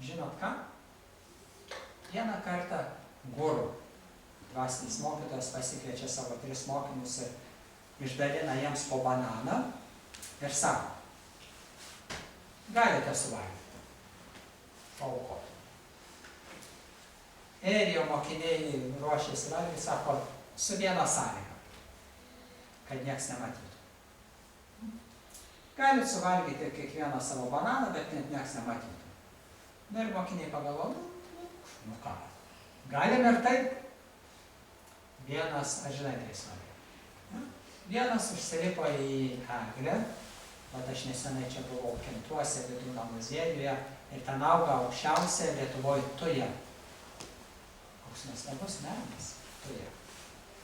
Žinot ką? Vieną kartą guru, dvasinis mokytojas, pasikviečia savo 3 mokinius ir išdalina jiems po bananą ir sako, galite suvalgyti, paaukoti. Ir jo mokiniai ruošėsi valgyti, sako, su viena sąlyga, kad nieks nematytų. Galit suvalgyti kiekvieną savo bananą, bet net nieks nematytų. Na ir mokiniai pagalvojo, nu ką, galim ir taip. Vienas, aš žinai, tai svarbu. Vienas užsilipo į eglę, bet aš nesenai čia buvau Kintuose, Vydūno muziejuje, ir ten auga aukščiausia Lietuvoje tuja. Koks nuostabus medis, tuja.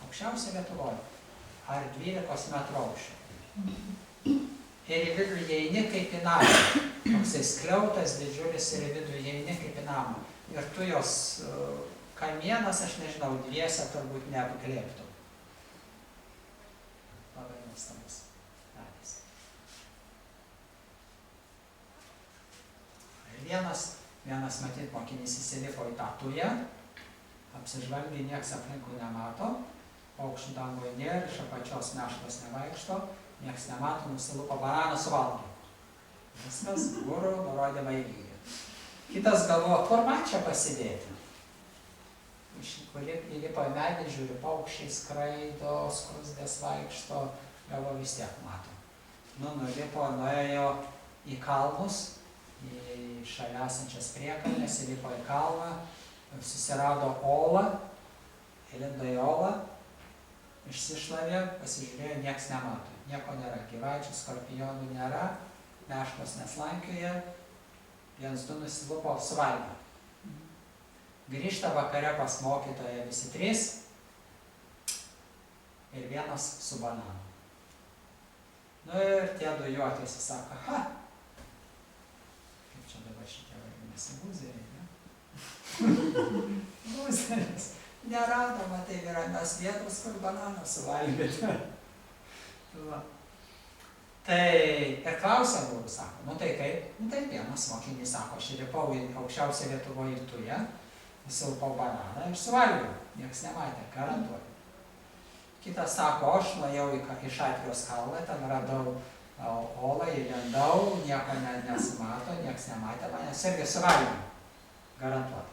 Aukščiausia Lietuvoje. Ar 12 metrų aukščio. Ir į vidų įeini kaip į namą. Toksai skliautas didžiulis ir į vidų įeini kaip į namą. Ir tujos kamienas, aš nežinau, dviese turbūt neapglėbtų. Labai nuostabus medis. Vienas matyt mokinys įsilipo į tą tują, apsižvalgė, nieks aplinkui nemato, aukščių dangoje nėra, iš apačios meškos nevaikšto, nieks nemato, nusilupo bananą suvalgė. Viskas, guru, nurodymą įvykdė. Kitas galvoja, kur man čia pasidėti? Įlipo į medį, žiūri, paukščiai skraido, skruzdės vaikšto, galvoja, vis tiek mato. Nulipo, nuėjo į kalnus, į šalia esančias priekalnes, įlipo į kalną, susirado olą, įlindo į olą, išsišlavė, pasižiūrėjo, nieks nemato. Nieko nėra, gyvačių, skorpionų nėra, meškos neslankioja, 1-2 nusilupo, suvalgė. Grįžta vakare pas mokytoją visi 3 ir vienas su bananu. Nu ir tie 2 juokėsi, sako, ha, kaip čia dabar šitie vadinasi, lūzeriai, ne? Lūzeris. Neradoma, tai yra mes vietos, kur bananą suvalgyti. Tai ir klausia guru, sako, nu tai kaip? Nu tai vienas mokinys sako, aš įlipau į aukščiausią Lietuvoje tują, įsilpau bananą ir suvalgiau. Nieks nematė, garantuoju. Kitas sako, aš nuėjau į Šatrijos kalną, ten radau olą, įlendau, nieko nesimato, nieks nematė, manęs irgi suvalgiau. Garantuoju.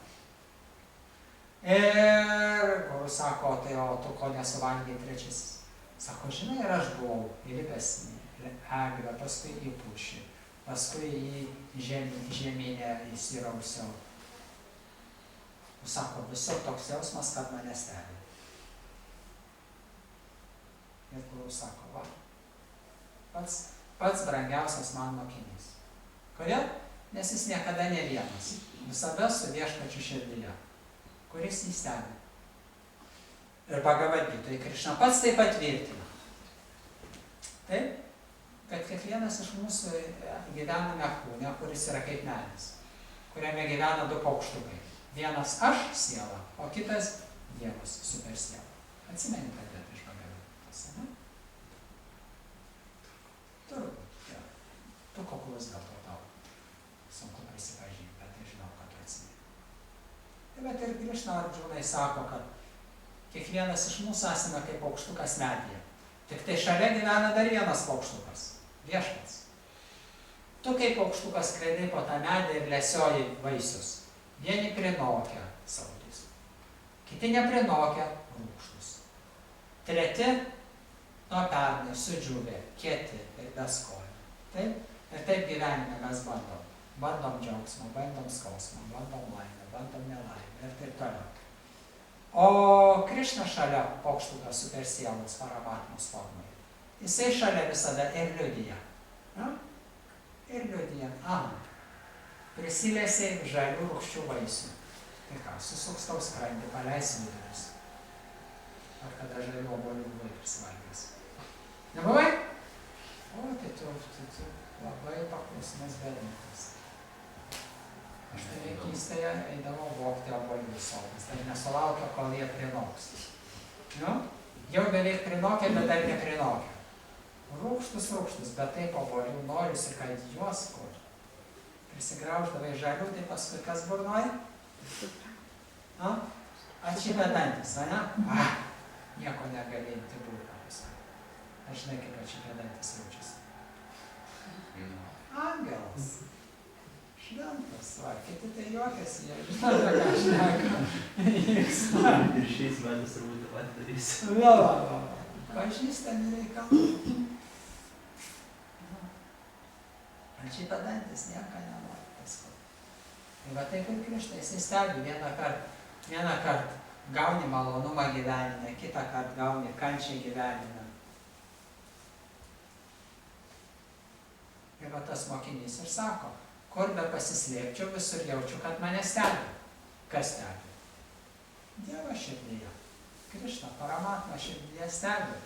Ir guru sako, tai o tu ko nesuvalgiai? Trečiasis sako, žinai, ir aš buvau įlipęs į eglę, paskui į pušį, paskui į žemynę įsirausiau. Sako, visur toks jausmas, kad mane stebi. Ir guru sako, va, pats brangiausias man mokinys. Kodėl? Nes jis niekada ne vienas, visada su viešpačiu širdyje, kuris jį stebi. Ir Bhagavad Gita Krišna pats tai patvirtina. Taip? Kad kiekvienas iš mūsų gyvename kūne, kuris yra kaip medis, kuriame gyvena du paukštukai. Vienas aš siela, o kitas Dievas super siela. Atsimeni tą vietą iš Babilonijos, ne? Turbūt, ja. Tu kuklus dėl to tau. Sunku prisipažinti, bet aš žinau, kad tu atsimeni. Tai bet ir Krišna Ardžūnai sako, kad kiekvienas iš mūsų esame kaip paukštukas medyje. Tik tai šalia gyvena dar vienas paukštukas. Viešpats. Tu kaip paukštukas skraidai po tą medį ir lesioji vaisius. Vieni prinokia saulės. Kiti neprinokia rūgštus. Treti nuo pernai sudžiūvė, kieti ir beskonį. Taip? Ir taip gyvenime mes bandom. Bandom džiaugsmą, bandom skausmą, bandom laimę, bandom nelaimę ir taip toliau. O Krišna šalia paukštukas super sielos Paramatmos formoje. Jisai šalia visada ir liudija. Na? Ir liudija. Aha. Prisilėsiai žalių rūgščių vaisių. Tai ką, susuks tau skrandį, paleis vidurius. Ar kada žalių obuolių buvai prisivalgęs? Nebuvai? O, tai tu labai paklusnus berniukas. Aš tai vaikystėje eidavau vogti obuolių sodas, tai nesulaukia, kol jie prinoks. Nu? Jau beveik prinokia, bet dar neprinokia. Rūgštus, bet taip obuolių norisi, kad juos kur. Prisigrauždavai žalių, tai paskui kas burnoja? Atšypia dantis, ane? Nieko negali imti burną visai. Aš žinai, kaip atšypia dantis jaučiasi. Angelas. Šventas, va, kiti tai juokiasi, jie žinote, ką šneka. Ir šiais metais turbūt tą patį darysiu. Va. Pažįstami reikalai. Atšypia dantis, nieko nenori paskui. Tai va taip ir Krišna, jisai stebi vieną kart gauni malonumą gyvenime, kitą kart gauni kančią gyvenime. Ir va tas mokinys ir sako, kur be pasislėpčiau, visur jaučiu, kad mane stebi. Kas stebi? Dievas širdyje. Krišna, Paramatma širdyje stebi.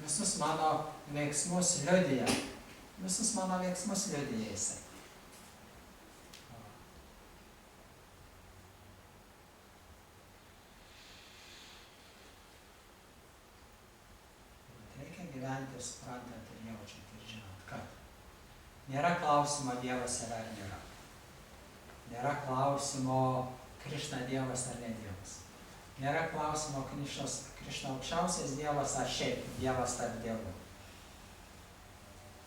Visus mano veiksmus liudija. Visus mano veiksmus liudija jisai. Reikia gyventi suprantant ir jaučiant ir žinant, kad nėra klausimo Dievas yra ar nėra. Nėra klausimo Krišna Dievas ar ne Dievas. Nėra klausimo Krišna aukščiausias Dievas ar šiaip Dievas tarp dievų.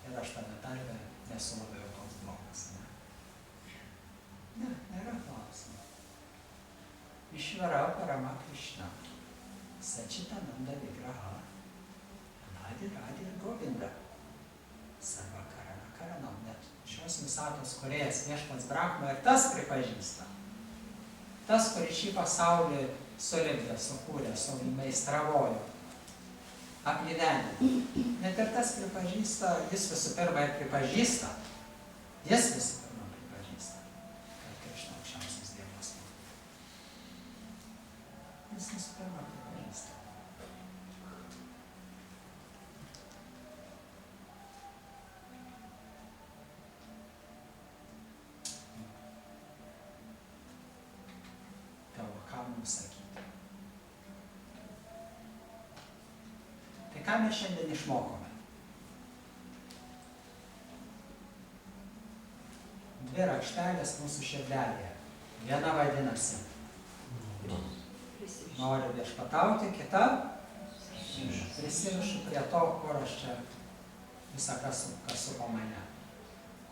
Ir aš tame tarpe nesu labai jau toks blogas, ne? Ne, nėra klausimo. Išvara Parama Krišna. Sačitananda Vigraha. Nadi Radi ir Govinda. Sarva Karana Karanam. Net šios visatos kūrėjas viešpats Brahma ir tas pripažįsta. Tas, kuris šį pasaulį sulipdė, sukūrė, sumeistravojo, apgyvendino. Net ir tas pripažįsta, jis visų pirma ir pripažįsta, kad Krišna aukščiausias Dievas. Jis visų pirma pripažįsta. Tavo ką mums sakyti? Tai ką mes šiandien išmokome? Dvi rakštelės mūsų širdelėje. Viena vadinasi noriu viešpatauti, kita prisirišu prie to, kur aš čia visą kas supo mane.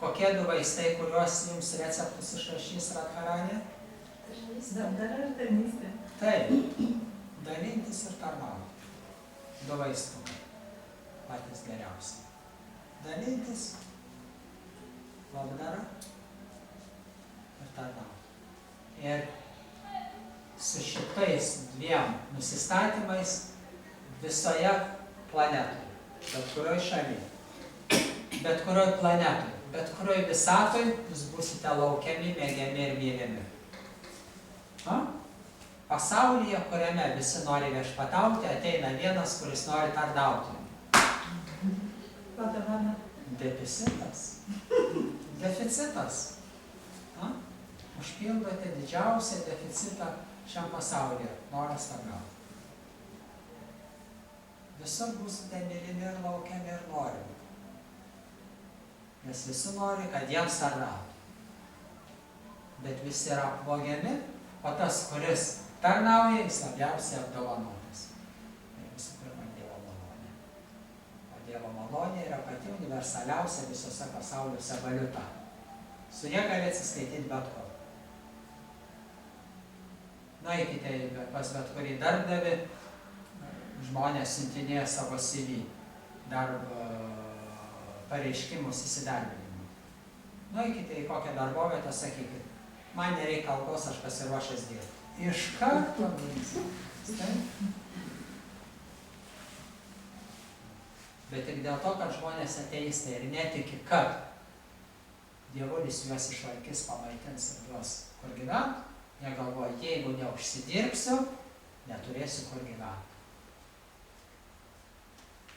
Kokie du vaistai, kuriuos jums receptus išrašys Radharani? Labdara ir tarnystė. Taip, dalintis ir tarnauti. Du vaistukai, patys geriausi. Dalintis, labdara ir tarnauti. Ir su šitais dviem nusistatymais visoje planetoje, bet kurioj šalyje, bet kurioj planetoje, bet kurioj visatoj jūs būsite laukiami, mėgiami ir mylimi. Pasaulyje, kuriame visi nori viešpatauti, ateina vienas, kuris nori tarnauti. Vadovana. Deficitas. Deficitas. A? Užpildote didžiausią deficitą šiam pasaulyje. Noras tarnauti. Visur būsite mylimi ir laukiami ir norimi. Nes visi nori, kad jiems tarnautų. Bet visi yra apvogiami, o tas, kuris tarnauja, jis labiausiai apdovanotas. Tai visų pirma Dievo malonė. O Dievo malonė yra pati universaliausia visose pasauliuose valiuta. Su ja gali atsiskaityti bet kur. Nueikite pas bet kurį darbdavį, žmonės siuntinėja savo CV, darbo pareiškimus įsidarbinimui. Nueikite į kokią darbovietę, sakykite, man nereikia algos, aš pasiruošęs dirbti. Iš karto taip. Bet tik dėl to, kad žmonės ateistai ir netiki, kad Dievulis juos išlaikys, pamaitins ir duos kur gyventi, jie galvoja, jeigu neužsidirbsiu, neturėsiu kur gyventi.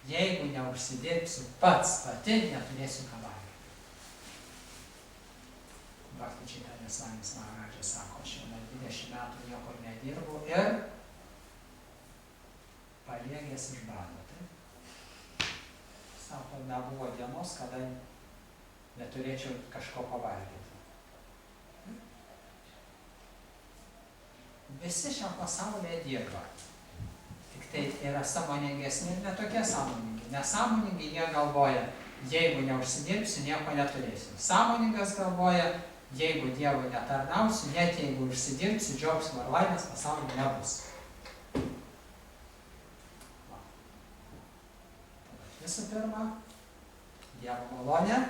Jeigu neužsidirbsiu pati, neturėsiu ką valgyti. Bhakti Chaitanya Swamis Maharadžas sako, aš jau nuo 20 metų niekur nedirbu ir paliegęs iš bado. Sako, nebuvo dienos, kada neturėčiau kažko pavalgyti. Visi šiam pasaulyje dirba. Tik tai yra sąmoningesni ir netokie sąmoningi. Nesąmoningi jie galvoja, jeigu neužsidirbsiu, nieko neturėsiu. Sąmoningas galvoja, jeigu Dievui netarnausiu, net jeigu užsidirbsiu, džiaugsmo ir laimės pasaulyje nebus. Visų pirma, Dievo malonė,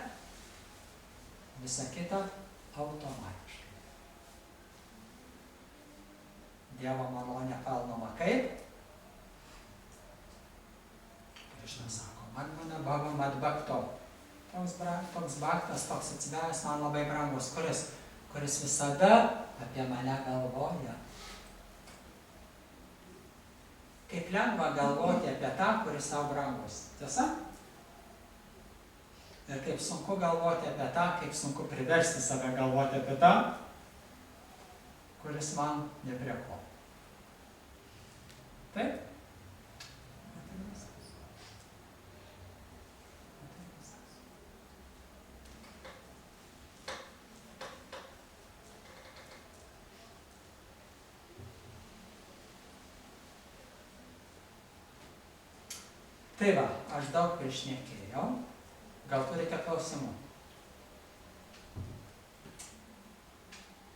visa kita automatiškai. Dievo malonė kalbama kaip? Krišna sako, man bhava madbhakto. Toks bhaktas, toks atsidavęs man labai brangus, kuris visada apie mane galvoja. Kaip lengva galvoti apie tą, kuris tau brangus. Tiesa? Ir kaip sunku galvoti apie tą, kaip sunku priversti save galvoti apie tą, kuris man ne prie ko. Taip? Tai va, aš daug prišnekėjau. Gal turite klausimų?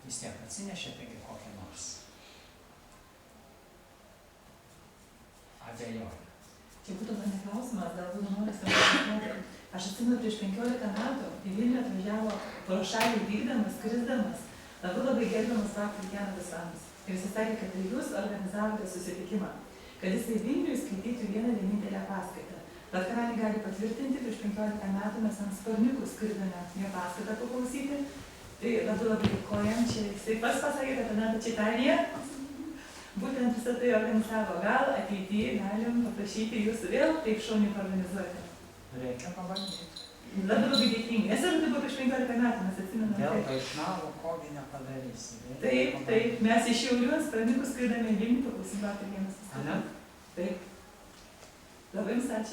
Vis tiek atsinešėte kokią nors abejonę. Čia būtų mane klausimas, galbūt noriu savo. Aš atsimenu, prieš 15 metų į Vilnių atvažiavo pro šalį vykdamas, skrisdamas, labai gerbiamas Bhakti Kanadas Swamis. Ir jis sakė, kad jūs organizavote susitikimą, kad jisai Vilniui skaitytų vieną vienintelę paskaitą. Bet karaliai gali patvirtinti, prieš 15 metų mes ant sparniukų skridome jo paskaitą paklausyti. Tai labai dėkojam, čia jisai pats pasakė, kad tada Čaitanija būtent visą tai organizavo. Gal ateityje galim paprašyti jūsų vėl taip šauniai organizuoti. Reikia pabandyti. Labai dėkingi, nes ir tai buvo prieš 15 metų, mes atsimename. Dėl Vaišnavų kogi nepadarysi. Taip, mes iš Šiaulių ant sparniukų skridame Vilnių paklausyti vakar vienas. Ane? Taip. Labai jums ačiū.